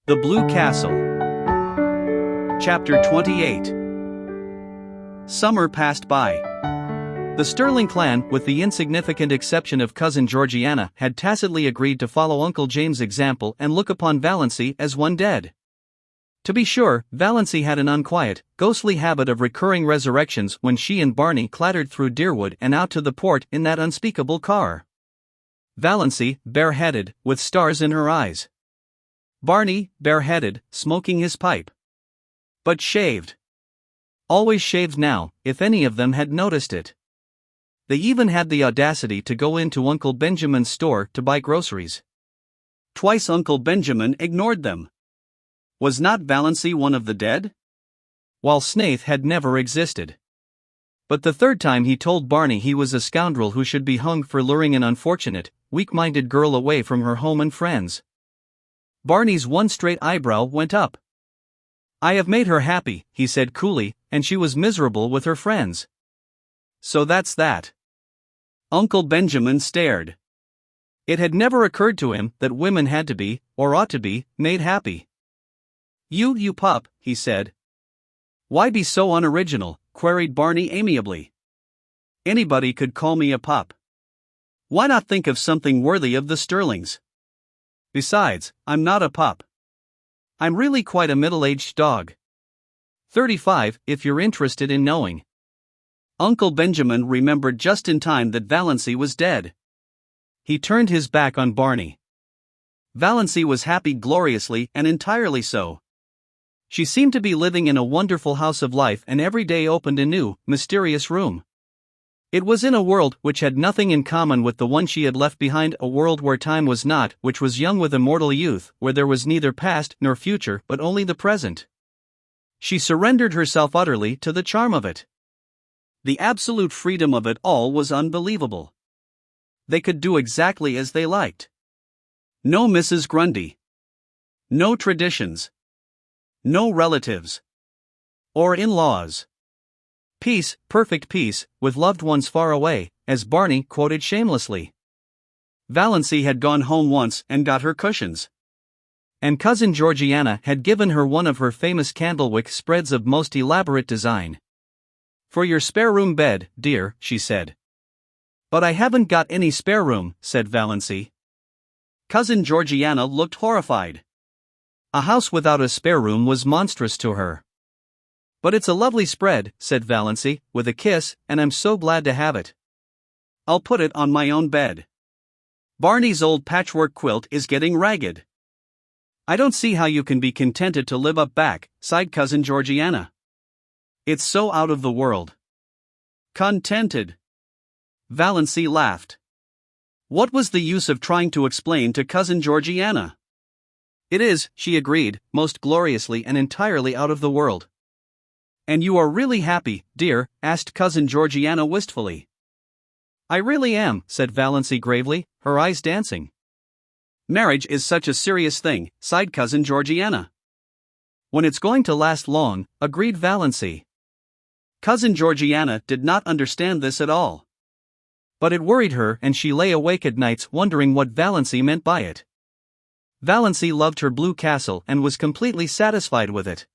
The Blue Castle. Chapter 28. Summer passed by. The Stirling clan, with the insignificant exception of cousin Georgiana, had tacitly agreed to follow Uncle James's example and look upon Valancy as one dead. To be sure, Valancy had an unquiet, ghostly habit of recurring resurrections when she and Barney clattered through Deerwood and out to the port in that unspeakable car. Valancy, bareheaded, with stars in her eyes. Barney, bareheaded, smoking his pipe. But shaved. Always shaved now, if any of them had noticed it. They even had the audacity to go into Uncle Benjamin's store to buy groceries. Twice Uncle Benjamin ignored them. Was not Valancy one of the dead? While Snaith had never existed. But the third time he told Barney he was a scoundrel who should be hung for luring an unfortunate, weak-minded girl away from her home and friends. Barney's one straight eyebrow went up. "I have made her happy," he said coolly, "and she was miserable with her friends. So that's that." Uncle Benjamin stared. It had never occurred to him that women had to be, or ought to be, made happy. You pup," he said. "Why be so unoriginal?" queried Barney amiably. "Anybody could call me a pup. Why not think of something worthy of the Stirlings? Besides, I'm not a pup. I'm really quite a middle-aged dog. 35, if you're interested in knowing." Uncle Benjamin remembered just in time that Valancy was dead. He turned his back on Barney. Valancy was happy gloriously and entirely so. She seemed to be living in a wonderful house of life, and every day opened a new, mysterious room. It was in a world which had nothing in common with the one she had left behind, a world where time was not, which was young with immortal youth, where there was neither past nor future but only the present. She surrendered herself utterly to the charm of it. The absolute freedom of it all was unbelievable. They could do exactly as they liked. No Mrs. Grundy. No traditions. No relatives. Or in-laws. Peace, perfect peace, with loved ones far away, as Barney quoted shamelessly. Valancy had gone home once and got her cushions. And cousin Georgiana had given her one of her famous candlewick spreads of most elaborate design. "For your spare room bed, dear," she said. "But I haven't got any spare room," said Valancy. Cousin Georgiana looked horrified. A house without a spare room was monstrous to her. "But it's a lovely spread," said Valancy, with a kiss, "and I'm so glad to have it. I'll put it on my own bed. Barney's old patchwork quilt is getting ragged." "I don't see how you can be contented to live up back," sighed cousin Georgiana. "It's so out of the world." "Contented?" Valancy laughed. What was the use of trying to explain to cousin Georgiana? "It is," she agreed, "most gloriously and entirely out of the world." "And you are really happy, dear?" asked cousin Georgiana wistfully. "I really am," said Valancy gravely, her eyes dancing. "Marriage is such a serious thing," sighed cousin Georgiana. "When it's going to last long," agreed Valancy. Cousin Georgiana did not understand this at all. But it worried her, and she lay awake at nights wondering what Valancy meant by it. Valancy loved her blue castle and was completely satisfied with it.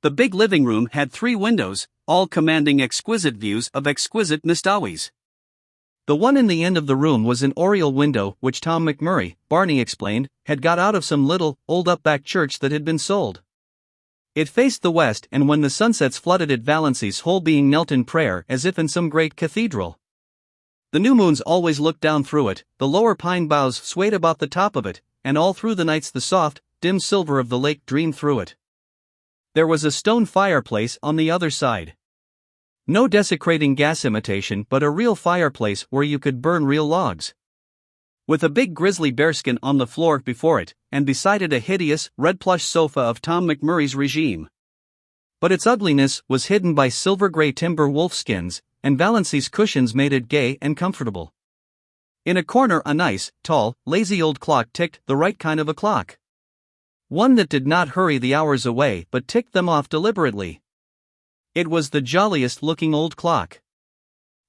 The big living room had 3 windows, all commanding exquisite views of exquisite Mistawis. The one in the end of the room was an oriel window which Tom Montgomery, Barney explained, had got out of some little, old-up-back church that had been sold. It faced the west, and when the sunsets flooded it, Valancy's whole being knelt in prayer as if in some great cathedral. The new moons always looked down through it, the lower pine boughs swayed about the top of it, and all through the nights the soft, dim silver of the lake dreamed through it. There was a stone fireplace on the other side. No desecrating gas imitation, but a real fireplace where you could burn real logs. With a big grizzly bearskin on the floor before it, and beside it a hideous, red plush sofa of Tom Montgomery's regime. But its ugliness was hidden by silver-gray timber wolfskins, and Valancy's cushions made it gay and comfortable. In a corner a nice, tall, lazy old clock ticked, the right kind of a clock. One that did not hurry the hours away but ticked them off deliberately. It was the jolliest-looking old clock.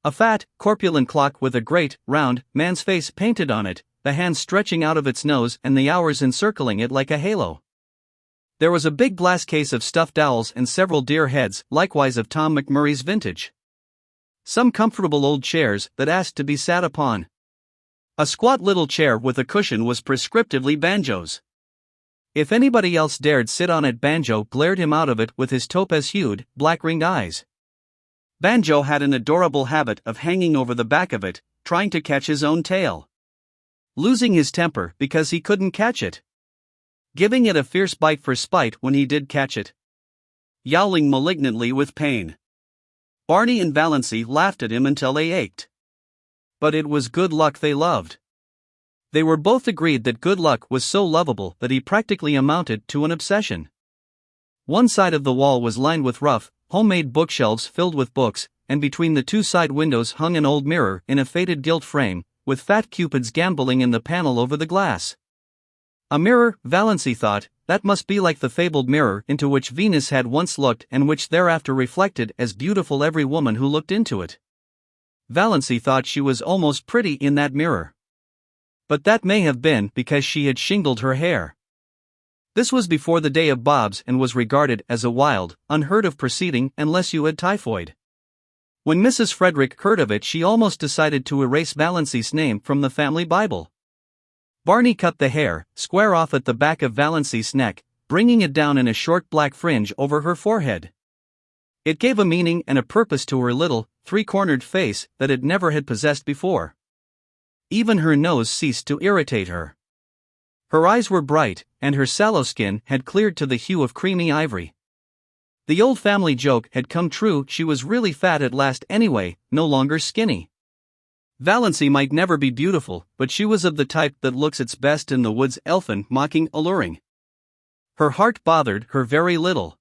A fat, corpulent clock with a great, round, man's face painted on it, the hands stretching out of its nose and the hours encircling it like a halo. There was a big glass case of stuffed owls and several deer heads, likewise of Tom McMurray's vintage. Some comfortable old chairs that asked to be sat upon. A squat little chair with a cushion was prescriptively Banjo's. If anybody else dared sit on it, Banjo glared him out of it with his topaz-hued, black-ringed eyes. Banjo had an adorable habit of hanging over the back of it, trying to catch his own tail. Losing his temper because he couldn't catch it. Giving it a fierce bite for spite when he did catch it. Yowling malignantly with pain. Barney and Valancy laughed at him until they ached. But it was Good Luck they loved. They were both agreed that Good Luck was so lovable that he practically amounted to an obsession. One side of the wall was lined with rough, homemade bookshelves filled with books, and between the two side windows hung an old mirror in a faded gilt frame, with fat cupids gambolling in the panel over the glass. A mirror, Valancy thought, that must be like the fabled mirror into which Venus had once looked and which thereafter reflected as beautiful every woman who looked into it. Valancy thought she was almost pretty in that mirror. But that may have been because she had shingled her hair. This was before the day of bobs and was regarded as a wild, unheard-of proceeding unless you had typhoid. When Mrs. Frederick heard of it, she almost decided to erase Valancy's name from the family Bible. Barney cut the hair square off at the back of Valancy's neck, bringing it down in a short black fringe over her forehead. It gave a meaning and a purpose to her little, three-cornered face that it never had possessed before. Even her nose ceased to irritate her. Her eyes were bright, and her sallow skin had cleared to the hue of creamy ivory. The old family joke had come true, she was really fat at last anyway, no longer skinny. Valancy might never be beautiful, but she was of the type that looks its best in the woods, elfin, mocking, alluring. Her heart bothered her very little.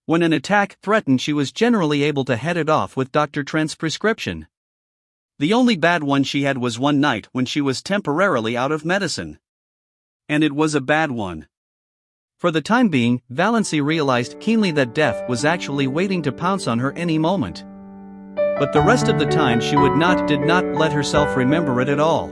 When an attack threatened, she was generally able to head it off with Dr. Trent's prescription. The only bad one she had was one night when she was temporarily out of medicine. And it was a bad one. For the time being, Valancy realized keenly that death was actually waiting to pounce on her any moment. But the rest of the time she did not let herself remember it at all.